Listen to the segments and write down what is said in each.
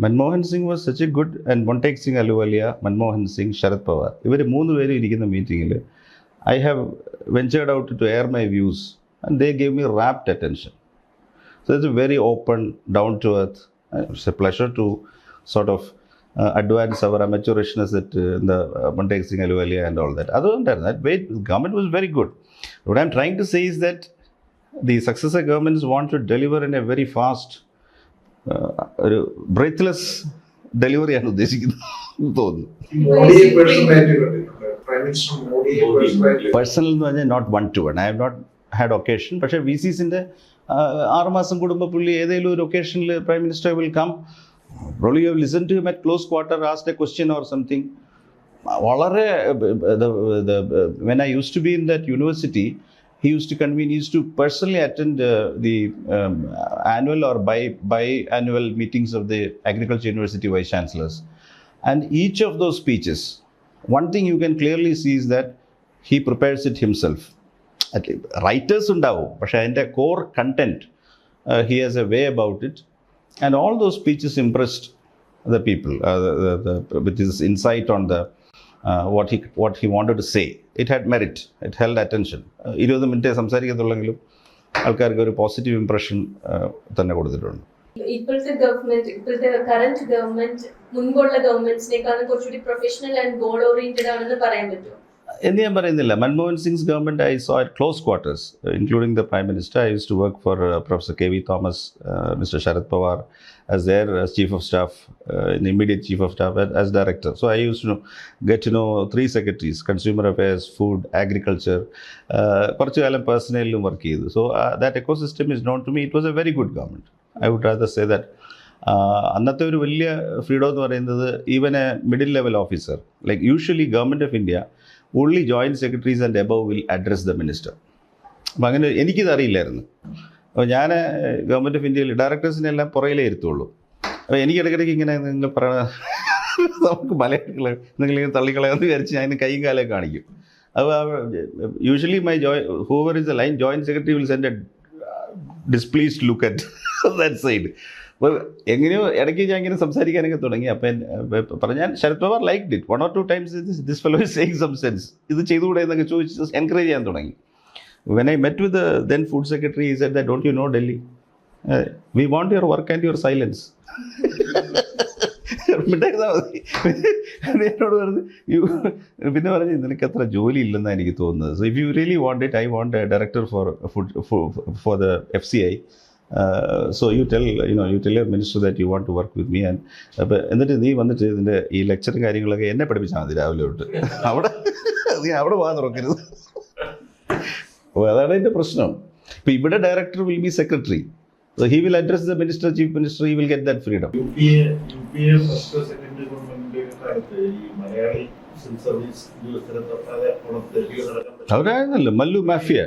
Manmohan Singh was such a good and Montek Singh Ahluwalia, Manmohan Singh, Sharad Pawar, ഇവർ 3 പേരും ഇരിക്കുന്ന മീറ്റിങ്ങിൽ I have ventured out to air my views and they gave me rapt attention. So it's a very open, down to earth. It's a pleasure to sort of advance our amateurishness at the Mantec Singh Ahluwalia and all that. Other than that, government was very good. What I'm trying to say is that the successor governments want to deliver in a very fast, breathless delivery ആണ് ഉദ്ദേശിക്കുന്നത് തോന്നുന്നു. Personal എന്ന് പറഞ്ഞാൽ not 1-to-1. I have not had occasion. പക്ഷേ വി സിസിൻ്റെ 6 മാസം കൂടുമ്പോൾ പുള്ളി ഏതെങ്കിലും ഒരു ഒക്കേഷനിൽ prime minister will come. Probably you have listened to him at close quarter, asked a question or something. വളരെ when I used to be in that university, he used to convene, he used to personally attend the annual or biannual meetings of the Agriculture University Vice Chancellors. And each of those speeches, one thing you can clearly see is that he prepares it himself. Writers ഉണ്ടാവും, പക്ഷേ അതിൻ്റെ core content he has a way about it. And all those speeches impressed the people with his insight on the what he wanted to say. It had merit. It held attention. 20 minute സംസാരിക്കത്തുള്ളെങ്കിലും ആൾക്കാർക്ക് ഒരു positive impression തന്നെ കൊടുത്തിട്ടുണ്ട്. ഇപ്പോഴത്തെ government, ഇപ്പോഴത്തെ current government മുൻപുള്ള ഗവൺമെന്റ്സിനേക്കാളും കുറച്ചുകൂടി professional and goal oriented ആണെന്ന് പറയാൻ പറ്റുമോ? എന്ന് ഞാൻ പറയുന്നില്ല. Manmohan Singh's government I saw at close quarters, including the prime minister. I used to work for professor K V Thomas, mister Sharad Pawar as their chief of staff, in immediate chief of staff as director. So I used to get to know 3 secretaries, consumer affairs, food, agriculture. കുറച്ചു കാലം പേഴ്സണലിലും work ചെയ്തു. So that ecosystem is known to me. It was a very good government. I would rather say that. അന്നത്തെ ഒരു വലിയ freedom എന്ന് പറയുന്നത് even A middle level officer, like usually government of India only joint secretaries and above will address the minister. അപ്പം അങ്ങനെ എനിക്കിത് അറിയില്ലായിരുന്നു. അപ്പോൾ ഞാൻ ഗവൺമെൻറ് ഓഫ് ഇന്ത്യയിൽ ഡയറക്ടേഴ്സിനെല്ലാം പുറകിലേ ഇരുത്തുള്ളൂ. അപ്പോൾ എനിക്ക് ഇടയ്ക്കിടയ്ക്ക് ഇങ്ങനെ നിങ്ങൾ പറയണ നമുക്ക് മലയാളികൾ നിങ്ങളിങ്ങനെ തള്ളിക്കളയാമെന്ന് വിചാരിച്ച് ഞാൻ കൈയും കാലം കാണിക്കും. അപ്പോൾ usually whoever is the line joint secretary will send a displeased look at that side. അപ്പോൾ എങ്ങനെയോ ഇടയ്ക്ക് ഞാൻ ഇങ്ങനെ സംസാരിക്കാനൊക്കെ തുടങ്ങി. അപ്പം പറഞ്ഞാൽ Sharad Pawar like it. 1 or 2 times this fellow is saying some sense, ഇത് ചെയ്തുകൂടെ എന്നൊക്കെ ചോദിച്ച് എൻകറേജ് ചെയ്യാൻ തുടങ്ങി. When I met with the then food secretary, he said that, don't you know Delhi? We want your work and your silence. എന്നോട് പറഞ്ഞു പിന്നെ പറഞ്ഞു നിനക്ക് അത്ര ജോലി ഇല്ലെന്നാണ് എനിക്ക് തോന്നുന്നത്. So if you really want it, I want A director for the FCI. So you tell your minister that you want to work with me. And അപ്പോൾ എന്നിട്ട് നീ വന്നിട്ട് ഇതിൻ്റെ ഈ ലെക്ചറും കാര്യങ്ങളൊക്കെ എന്നെ പഠിപ്പിച്ചാൽ മതി രാവിലെ തൊട്ട്. അവിടെ പോകാൻ തുറക്കരുത്. അപ്പോൾ അതാണ് എൻ്റെ പ്രശ്നം. ഇപ്പോൾ ഇവിടെ director will be secretary. So he will address the minister, chief minister, he will get that freedom. UPA first second government കാലത്ത് ഈ മലയാളി സിവിൽ സർവീസ് അവരായിരുന്നല്ലോ Mallu mafia.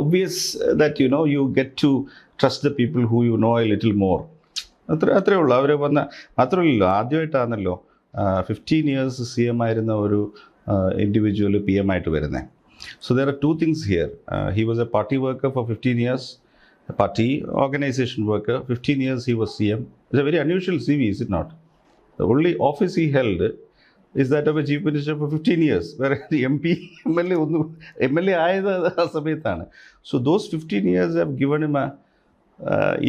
Obvious that you get to trust the people who you know a little more. അത്രേ ഉള്ളൂ. അവർ വന്ന മാത്രമല്ലല്ലോ, ആദ്യമായിട്ടാണല്ലോ 15 years CM ആയിരുന്ന ഒരു individual PM ആയിട്ട് വരുന്നത്. So there are 2 things here. He was a party worker for 15 years, a party organization worker. 15 years he was CM. It's a very unusual CV, is it not? The only office he held is that of a chief minister for 15 years, where the MLA ആയത് ആ സമയത്താണ്. So those 15 years have given him a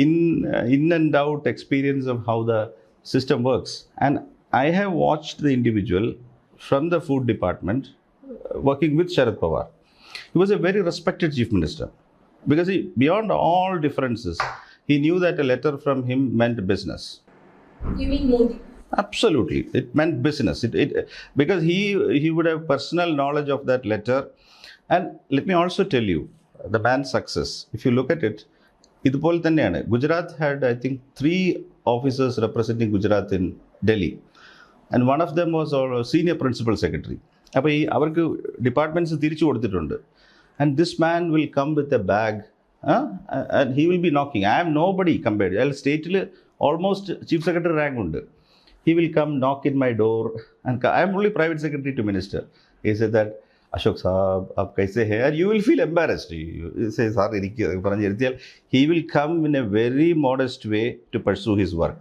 in and out experience of how the system works. And I have watched the individual from the food department working with Sharad Pawar. He was a very respected chief minister because beyond all differences, he knew that a letter from him meant business. You mean Modi? Absolutely, it meant business. Because he would have personal knowledge of that letter. And let me also tell you, the man's success, if you look at it, ഇതുപോലെ തന്നെയാണ്. Gujarat had, I think, 3 officers representing Gujarat in Delhi. And one of them was our senior principal secretary. അപ്പോൾ അവർക്ക് departments തിരിച്ചു കൊടുത്തിട്ടുണ്ട്. And this man will come with a bag and he will be knocking. I am nobody compared. അയാൾ സ്റ്റേറ്റിൽ almost chief secretary rank ഉണ്ട്. He will come knock in my door and I am only private secretary to minister. He said that Ashok Saab, आप कैसे हैं? And you will feel embarrassed. You say, sir, പറഞ്ഞു ഇരുത്തിയാൽ he will come in a very modest way to pursue his work.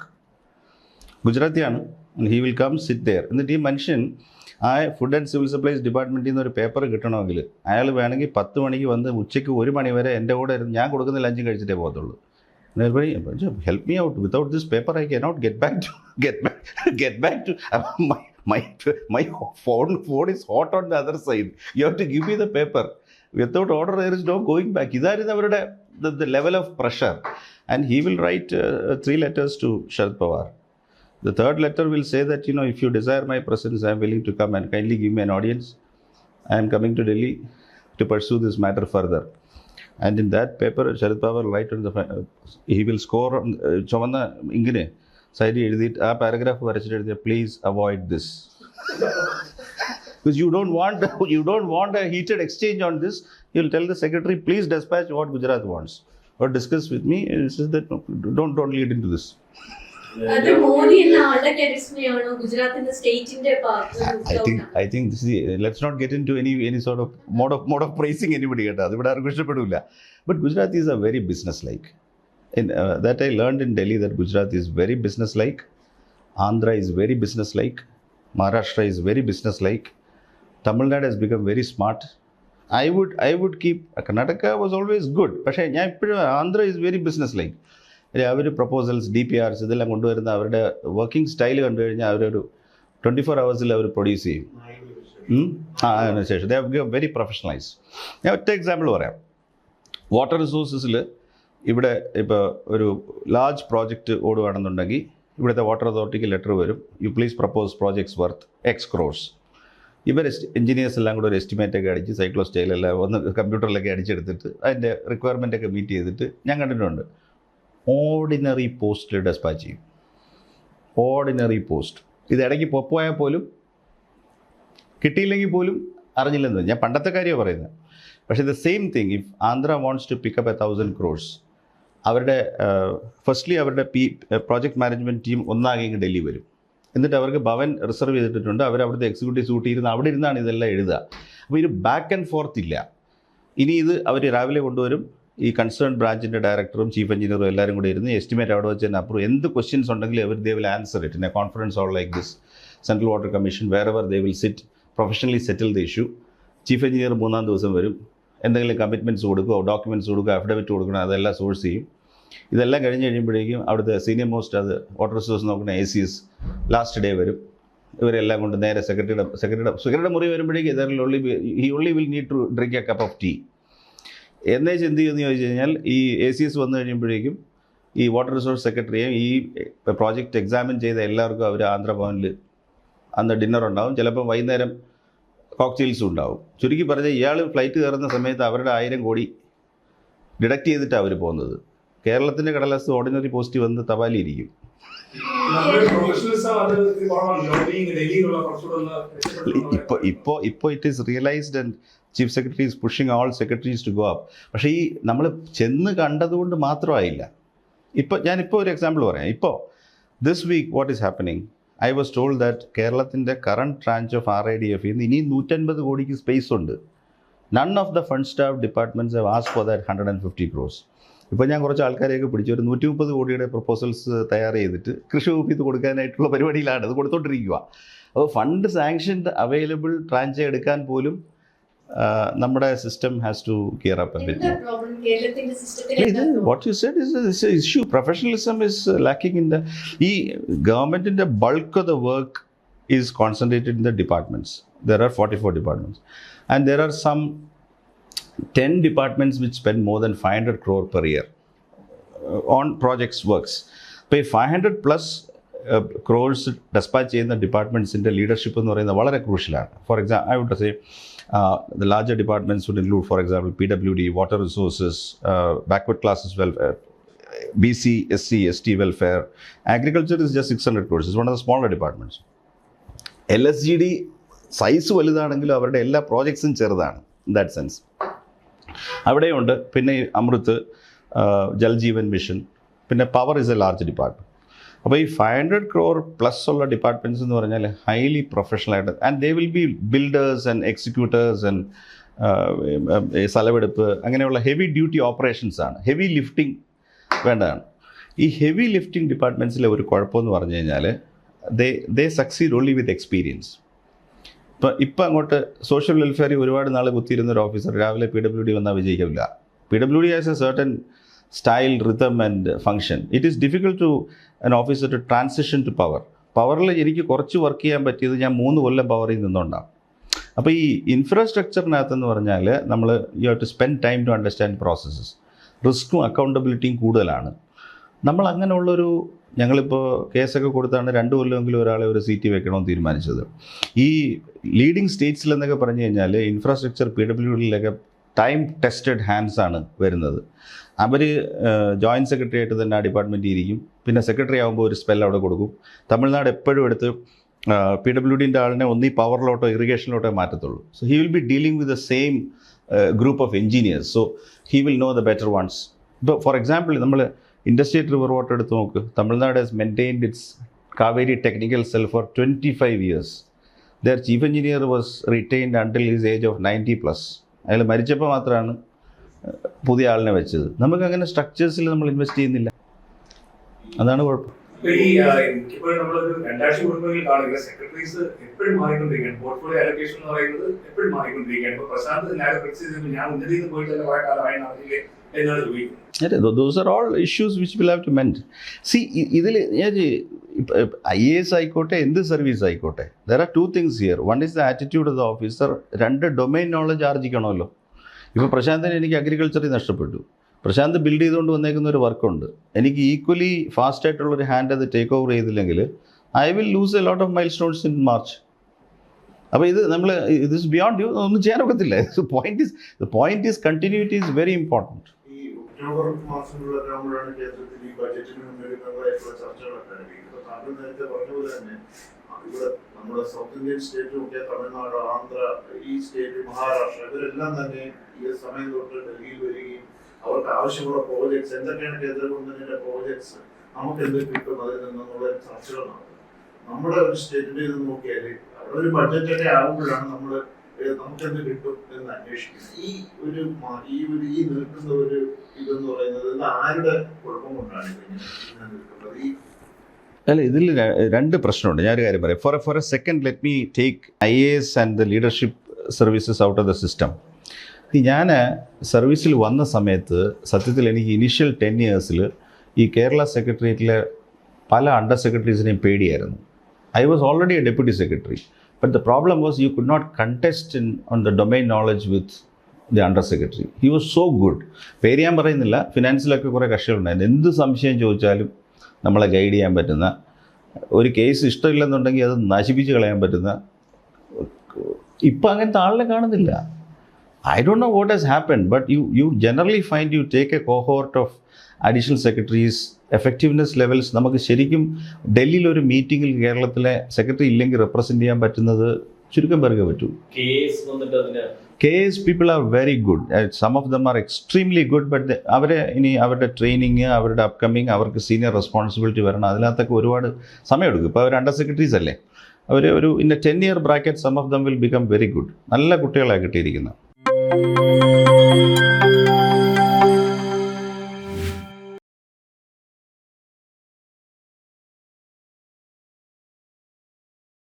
ഗുജറാത്തിയാണ്. he will come sit there. എന്നിട്ട് ഈ മനുഷ്യൻ ആ food and civil supplies ഡിപ്പാർട്ട്മെൻറ്റിൽ നിന്ന് ഒരു പേപ്പർ കിട്ടണമെങ്കിൽ അയാൾ വേണമെങ്കിൽ 10 മണിക്ക് വന്ന് ഉച്ചയ്ക്ക് 1 മണി വരെ എൻ്റെ കൂടെ ഇരുന്ന് ഞാൻ കൊടുക്കുന്ന ലഞ്ചും കഴിച്ചിട്ടേ പോകത്തുള്ളൂ. Help me out without this paper I cannot get back to my phone is hot on the other side. You have to give me the paper. Without order, there is no going back. This is the level of pressure. And he will write 3 letters to Sharad Pawar. The 3rd letter will say that, if you desire my presence, I am willing to come and kindly give me an audience. I am coming to Delhi to pursue this matter further. And in that paper, Sharad Pawar will write on he will score on Chavanna Ingine. സൈഡിൽ എഴുതിയിട്ട് ആ paragraph വരച്ചിട്ട് എഴുതിയ please avoid this because you don't want a heated exchange on this. You will tell the secretary please despatch what Gujarat wants or discuss with me. Don't lead in to this. അത് മോദി എന്ന ആളുടെ കരിസ്മയാണോ ഗുജറാത്തിന്റെ സ്റ്റേറ്റിന്റെ I think this is, let's not get into any sort of mode of praising anybody. കേട്ടോ, അതിവിടെ ആർക്കും ഇഷ്ടപ്പെടില്ല. But Gujaratis are very business-like. That I learned in Delhi, that Gujarat is very business-like, Andhra is very business-like, Maharashtra is very business-like, Tamil Nadu has become very smart. I would keep Karnataka was always good, പക്ഷേ ഞാൻ ഇപ്പോഴും Andhra is very business-like. അവർ proposals DPRs ഇതെല്ലാം കൊണ്ടുവരുന്ന അവരുടെ working style കണ്ടു കഴിഞ്ഞാൽ അവരൊരു 24 hours അവർ പ്രൊഡ്യൂസ് ചെയ്യും. അതിനുശേഷം ദേ ഹാവ് വെരി പ്രൊഫഷണലൈസ്. ഞാൻ ഒറ്റ എക്സാമ്പിൾ പറയാം. വാട്ടർ റിസോഴ്സസിൽ ഇവിടെ ഇപ്പോൾ ഒരു ലാർജ് പ്രോജക്റ്റ് ഓടുകയാണെന്നുണ്ടെങ്കിൽ ഇവിടുത്തെ വാട്ടർ അതോറിറ്റിക്ക് ലെറ്റർ വരും, you please propose projects worth X crores. ഇവർ എഞ്ചിനീയേഴ്സ് എല്ലാം കൂടെ ഒരു എസ്റ്റിമേറ്റൊക്കെ അടിച്ച് സൈക്ലോ സ്റ്റൈലെല്ലാം ഒന്ന് കമ്പ്യൂട്ടറിലൊക്കെ അടിച്ചെടുത്തിട്ട് അതിൻ്റെ റിക്വയർമെൻറ്റൊക്കെ മീറ്റ് ചെയ്തിട്ട് ഞാൻ കണ്ടിട്ടുണ്ട് ഓർഡിനറി പോസ്റ്റിൽ ഡെസ്പാച്ച് ചെയ്യും. Ordinary post. ഇത് ഇടയ്ക്ക് പോയാൽ പോലും കിട്ടിയില്ലെങ്കിൽ പോലും അറിഞ്ഞില്ലെന്ന് ഞാൻ പണ്ടത്തെ കാര്യമാണ് പറയുന്നത്. പക്ഷേ the same thing if Andhra wants to pick up 1,000 crores, അവരുടെ ഫസ്റ്റ്ലി അവരുടെ പ്രോജക്റ്റ് മാനേജ്മെൻറ്റ് ടീം ഒന്നാകെ ഇങ്ങ് ഡൽഹി വരും. എന്നിട്ട് അവർക്ക് ഭവൻ റിസർവ് ചെയ്തിട്ടുണ്ട്. അവരവിടുത്തെ എക്സിക്യൂട്ടീവ് സൂട്ട് ഇരുന്ന് അവിടെ ഇരുന്നാണ് ഇതെല്ലാം എഴുതുക. അപ്പോൾ ഇത് ബാക്ക് ആൻഡ് ഫോർത്ത് ഇല്ല. ഇനി ഇത് അവർ രാവിലെ കൊണ്ടുവരും. ഈ കൺസേൺ ബ്രാഞ്ചിൻ്റെ ഡയറക്ടറും ചീഫ് എഞ്ചിനീയറും എല്ലാവരും കൂടെ ഇരുന്ന് എസ്റ്റിമേറ്റ് അവിടെ വെച്ച് തന്നെ അപ്രൂവ്. എന്ത് ക്വസ്റ്റ്യൻസ് ഉണ്ടെങ്കിലും they will answer it in A conference all like this. Central water commission wherever they will sit professionally settle the issue. Chief engineer 3-ാം ദിവസം വരും, എന്തെങ്കിലും കമ്മിറ്റ്മെൻറ്റ്സ് കൊടുക്കുക, ഡോക്യുമെൻറ്റ്സ് കൊടുക്കുക, അഫിഡവിറ്റ് കൊടുക്കണം, അതെല്ലാം സോഴ്സ് ചെയ്യും. ഇതെല്ലാം കഴിഞ്ഞ് കഴിയുമ്പോഴേക്കും അവിടുത്തെ സീനിയർ മോസ്റ്റ് അത് വാട്ടർ റിസോഴ്സ് നോക്കുന്ന ACS ലാസ്റ്റ് ഡേ വരും. ഇവരെല്ലാം കൊണ്ട് നേരെ സെക്രട്ടറിയുടെ മുറി വരുമ്പോഴേക്കും he only will need to drink a cup of tea. എന്നേച്ച് എന്ത് ചെയ്യുമെന്ന് ചോദിച്ചു കഴിഞ്ഞാൽ ഈ ACS വന്നു കഴിയുമ്പോഴേക്കും ഈ വാട്ടർ റിസോഴ്സ് സെക്രട്ടറിയെയും ഈ പ്രോജക്റ്റ് എക്സാമിൻ ചെയ്ത എല്ലാവർക്കും അവർ ആന്ധ്രാഭവനിൽ അന്ന് ഡിന്നർ ഉണ്ടാവും. ചിലപ്പോൾ വൈകുന്നേരം കോക്ടെയിൽസും ഉണ്ടാവും. ചുരുക്കി പറഞ്ഞാൽ ഇയാൾ ഫ്ലൈറ്റ് കയറുന്ന സമയത്ത് അവരുടെ 1000 കോടി ഡിഡക്റ്റ് ചെയ്തിട്ടാണ് അവർ പോകുന്നത്. കേരളത്തിൻ്റെ കടലാസ് ഓർഡിനറി പോസ്റ്റ് വന്ന് തപാലിയിരിക്കും. ഇപ്പോൾ it is realised and chief secretary is pushing all secretaries to go up. പക്ഷേ ഈ നമ്മൾ ചെന്ന് കണ്ടതുകൊണ്ട് മാത്രമായില്ല. ഞാനിപ്പോൾ ഒരു എക്സാമ്പിൾ പറയാം. ഇപ്പോൾ this week what is happening, I was told that കേരളത്തിൻ്റെ കറണ്ട് ട്രാഞ്ച് ഓഫ് RIDF ഇനി 150 കോടിക്ക് സ്പേസ് ഉണ്ട്. None of the fund staff departments have asked for that 150 crores. ഇപ്പോൾ ഞാൻ കുറച്ച് ആൾക്കാരെയൊക്കെ പിടിച്ച് ഒരു 130 കോടിയുടെ പ്രപ്പോസൽസ് തയ്യാർ ചെയ്തിട്ട് കൃഷി വകുപ്പിൽ ഇത് കൊടുക്കാനായിട്ടുള്ള പരിപാടിയിലാണ്. അത് കൊടുത്തോണ്ടിരിക്കുക. അപ്പോൾ ഫണ്ട് സാങ്ഷൻഡ് അവൈലബിൾ ട്രാഞ്ച് എടുക്കാൻ പോലും നമ്മുടെ system has to gear up a bit. What you said is an issue. Professionalism is lacking in the government. In the bulk of the work is concentrated in the departments. There are 44 departments, and there are some 10 departments which spend more than 500 crore per year on projects works. Pay 500 plus crores dispatch in the departments in the leadership എന്ന് പറയുന്നത് വളരെ ക്രൂഷ്യലാണ്. For example, I would say the larger departments would include, for example, PWD, water resources, backward classes welfare, BC, SC, ST welfare. Agriculture is just 600 crores. It's one of the smaller departments. LSGD size വലുതാണെങ്കിലും അവരുടെ എല്ലാ പ്രോജക്ട്സും ചെറുതാണ്. In that sense അവിടെയുണ്ട്. പിന്നെ Amrut, Jal Jeevan mission, പിന്നെ power is a large department. അപ്പോൾ ഈ 500 crore പ്ലസ് ഉള്ള ഡിപ്പാർട്ട്മെൻറ്റ്സ് എന്ന് പറഞ്ഞാൽ ഹൈലി പ്രൊഫഷണൽ ആയിട്ട്, and they will be builders and executors and സ്ഥലമെടുപ്പ് അങ്ങനെയുള്ള ഹെവി ഡ്യൂട്ടി ഓപ്പറേഷൻസ് ആണ്, ഹെവി ലിഫ്റ്റിംഗ് വേണ്ടതാണ്. ഈ ഹെവി ലിഫ്റ്റിംഗ് ഡിപ്പാർട്ട്മെൻറ്റ്സിലെ ഒരു കുഴപ്പമെന്ന് പറഞ്ഞു കഴിഞ്ഞാൽ they succeed only with experience. ഇപ്പം അങ്ങോട്ട് സോഷ്യൽ വെൽഫെയറിൽ ഒരുപാട് നാൾ കുത്തിയിരുന്ന ഒരു ഓഫീസർ രാവിലെ PWD വന്നാൽ വിജയിക്കില്ല. PWD has A certain style, rhythm and function. It is difficult to an officer to transition to power. പവറിൽ എനിക്ക് കുറച്ച് വർക്ക് ചെയ്യാൻ പറ്റിയത് ഞാൻ 3 കൊല്ലം പവറിൽ നിന്നുകൊണ്ടാണ്. അപ്പോൾ ഈ ഇൻഫ്രാസ്ട്രക്ചറിനകത്തെന്ന് പറഞ്ഞാൽ നമ്മൾ you have to spend time to understand processes. റിസ്ക്കും അക്കൗണ്ടബിലിറ്റിയും കൂടുതലാണ്. നമ്മൾ അങ്ങനെയുള്ളൊരു, ഞങ്ങളിപ്പോൾ കേസൊക്കെ കൊടുത്താണ് 2 കൊല്ലമെങ്കിലും ഒരാളെ ഒരു സീറ്റ് വെക്കണമെന്ന് തീരുമാനിച്ചത്. ഈ ലീഡിങ് സ്റ്റേറ്റ്സിൽ എന്നൊക്കെ പറഞ്ഞു കഴിഞ്ഞാൽ ഇൻഫ്രാസ്ട്രക്ചർ PWDയിലൊക്കെ ടൈം ടെസ്റ്റഡ് ഹാൻഡ്സ് ആണ് വരുന്നത്. അവർ ജോയിൻറ്റ് സെക്രട്ടറി ആയിട്ട് തന്നെ ആ ഡിപ്പാർട്ട്മെൻറ്റിൽ ഇരിക്കും. പിന്നെ സെക്രട്ടറി ആകുമ്പോൾ ഒരു സ്പെൽ അവിടെ കൊടുക്കും. തമിഴ്നാട് എപ്പോഴും എടുത്ത് PWDൻ്റെ ആളിനെ ഒന്നീ പവറിലോട്ടോ ഇറിഗേഷനിലോട്ടോ മാറ്റത്തുള്ളൂ. So he will be dealing with the same group of engineers. So he will know the better ones. For ഫോർ എക്സാമ്പിൾ നമ്മൾ ഇൻഡസ്ട്രിയേറ്റ് റിവർ വാട്ടർ എടുത്ത് നോക്ക്. Tamil Nadu has maintained its Kaveri technical cell for 25 years. Their chief engineer was retained until his age of 90+. അയാൾ മരിച്ചപ്പോൾ മാത്രമാണ് പുതിയ ആളിനെ വെച്ചത്. നമുക്ക് അങ്ങനെ സ്ട്രക്ചേഴ്സിൽ നമ്മൾ ഇൻവെസ്റ്റ് ചെയ്യുന്നില്ല, അതാണ് കുഴപ്പം. ഇപ്പോൾ നമ്മളൊരു 2 ആഴ്ച കൂടുമ്പോഴേക്കും കാണുക സെക്രട്ടറീസ് എപ്പോഴും മാറിക്കൊണ്ടിരിക്കുകയാണ്. പോർട്ട്ഫോളിയോ അലൊക്കേഷൻ എന്ന് പറയുന്നത് എപ്പോഴും മാറിക്കൊണ്ടിരിക്കുകയാണ്. ഇപ്പോൾ പ്രശാന്ത് നേരെ ക്രിറ്റിസൈസ് ചെയ്തു, ഞാൻ ഉന്നതിയിൽ നിന്ന് പോയിട്ട് കുറെ കാലമായി നടന്നില്ലേ എന്നാണ് ചോദിക്കുന്നത്. Those are all issues which will have to mend. See, ഇതിൽ ഞാൻ IAS ആയിക്കോട്ടെ എന്ത് സർവീസ് ആയിക്കോട്ടെ, there are 2 things here. One is the attitude of the officer. 2 domain knowledge ആർജിക്കണമല്ലോ. ഇപ്പോൾ പ്രശാന്തിന് എനിക്ക് അഗ്രികൾച്ചറിൽ നഷ്ടപ്പെട്ടു. പ്രശാന്ത് ബിൽഡ് ചെയ്തുകൊണ്ട് വന്നേക്കുന്ന ഒരു വർക്കുണ്ട്. എനിക്ക് ഈക്വലി ഫാസ്റ്റായിട്ടുള്ളൊരു ഹാൻഡ് അത് ടേക്ക് ഓവർ ചെയ്തില്ലെങ്കിൽ I will loose a lot of mile stones in March. അപ്പോൾ ഇത് നമ്മൾ ഇത് ഇസ് ബിയോണ്ട് യു, ഒന്നും ചെയ്യാൻ ഒക്കത്തില്ല. Point is continuity is very important. ഈ ഒക്ടോബർ മാസങ്ങളിലൊക്കെ ആകുമ്പോഴാണ് കേന്ദ്രത്തിൽ ഈ ബജറ്റിന് മുന്നൊരുക്കങ്ങളായിട്ടുള്ള ചർച്ചകളൊക്കെ നടക്കുന്നത്. ഇപ്പോൾ താങ്കൾ നേരത്തെ പറഞ്ഞ പോലെ തന്നെ ഇവിടെ നമ്മുടെ സൗത്ത് ഇന്ത്യൻ സ്റ്റേറ്റും ഒക്കെ തമിഴ്നാട്, ആന്ധ്ര, ഈ സ്റ്റേറ്റ്, മഹാരാഷ്ട്ര ഇവരെല്ലാം തന്നെ ഈ സമയം തൊട്ട് ഡൽഹിയിൽ വരികയും അവർക്ക് ആവശ്യമുള്ള പ്രോജക്ട്സ് എന്തൊക്കെയാണ് കേന്ദ്ര ഗവൺമെന്റിന്റെ പ്രോജക്ട്സ്, നമുക്ക് എന്ത് കിട്ടും അതിൽ നിന്നുള്ള ചർച്ചകൾ നടത്തുന്നത്. നമ്മുടെ ഒരു സ്റ്റേറ്റിന്റെ ഇത് നോക്കിയാൽ അവിടെ ഒരു ബഡ്ജറ്റൊക്കെ ആകുമ്പോഴാണ് നമ്മൾ നമുക്കെന്ത് കിട്ടും എന്ന് അന്വേഷിക്കുന്നത്. ഈ നിൽക്കുന്ന ഒരു ഇതെന്ന് പറയുന്നത് ആരുടെ കുഴപ്പം കൊണ്ടാണ് ഇതിങ്ങനെ നിൽക്കുന്നത്? അല്ല, ഇതിൽ 2 പ്രശ്നമുണ്ട്. ഞാനൊരു കാര്യം പറയാം. For a second let me take IAS and the leadership services out of the system. ഞാൻ സർവീസിൽ വന്ന സമയത്ത് സത്യത്തിൽ എനിക്ക് ഇനീഷ്യൽ 10 years ഈ കേരള സെക്രട്ടേറിയറ്റിലെ പല അണ്ടർ സെക്രട്ടറീസിനെയും പേടിയായിരുന്നു. I was already a deputy secretary, but the problem was you could not contest on the domain knowledge with the under secretary. He was so good. പേര് ഞാൻ പറയുന്നില്ല, ഫിനാൻസിലൊക്കെ കുറേ കക്ഷികളുണ്ടായിരുന്നു. എന്ത് സംശയം ചോദിച്ചാലും നമ്മളെ ഗൈഡ് ചെയ്യാൻ പറ്റുന്ന, ഒരു കേസ് ഇഷ്ടമില്ലെന്നുണ്ടെങ്കിൽ അത് നശിപ്പിച്ച് കളയാൻ പറ്റുന്ന. ഇപ്പം അങ്ങനത്തെ ആളിനെ കാണുന്നില്ല. I don't know what has happened, but you generally find you take a cohort of additional secretaries, effectiveness levels. നമുക്ക് ശരിക്കും ഡൽഹിയിൽ ഒരു മീറ്റിങ്ങിൽ കേരളത്തിലെ സെക്രട്ടറി ഇല്ലെങ്കിൽ റെപ്രസെൻറ്റ് ചെയ്യാൻ പറ്റുന്നത് ചുരുക്കം പേർക്ക് പറ്റൂ. KS people are very good. Some of them are extremely good, but അവരെ ഇനി അവരുടെ ട്രെയിനിങ്, അവരുടെ അപ്കമിങ്, അവർക്ക് സീനിയർ റെസ്പോൺസിബിലിറ്റി വരണം. അതിനകത്തൊക്കെ ഒരുപാട് സമയമെടുക്കും. ഇപ്പോൾ അവർ അണ്ടർ സെക്രട്ടറീസ് അല്ലേ, അവർ ഒരു in a 10 year bracket some of them will become very good. നല്ല കുട്ടികളാണ് കിട്ടിയിരിക്കുന്നത്.